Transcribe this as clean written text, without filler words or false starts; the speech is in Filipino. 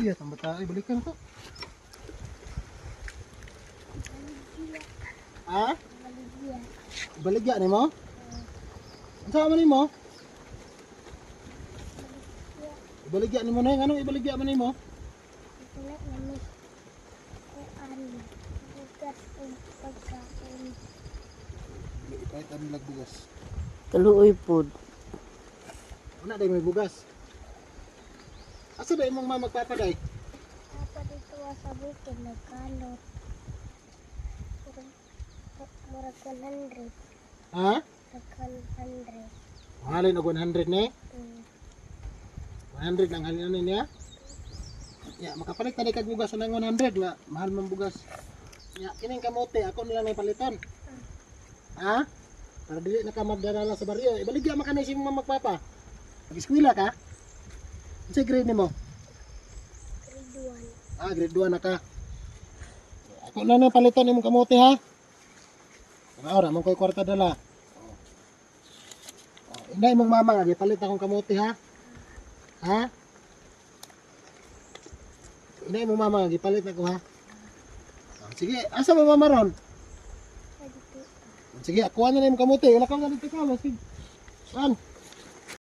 Maligya ang bata. Ay, balikan ko. Ha? Baligya ni mo? Ang sama ni mo? Ibaligya ni mo na yung anong ibaligya man ni mo? Ipahit ang nagbugas. Kaluoy pod. Wala day may bugas. Asa day mong magpapaday? Apa dito sa bukid nagkalot. Murag 100. Ha? Nagkan 100. Halin og 100 ni? 100 ang halin ano niya? Ya, makapalit tadi kag bugas ng 100 nga mahal man bugas. Ya, kining kamote ako nila may paliton. Ha? Para dili na ka magdarala sa baryo. Ibaligya man kanay si mong magpapa. Nag-eskwela ka? Unsa grade nimo? Grade 1. Ah, grade 2 na ka. Ako na na paliton imong kamote ha. Ora man koy kwarta dala. Inday mong mama nga gipalit akong kamote ha. Ha? Inday mong mama nga gipalit ako ha. Sige, asa mo mama ron? Sige, akuha na imong kamote. Wala kang ganito ka, sige. Saan?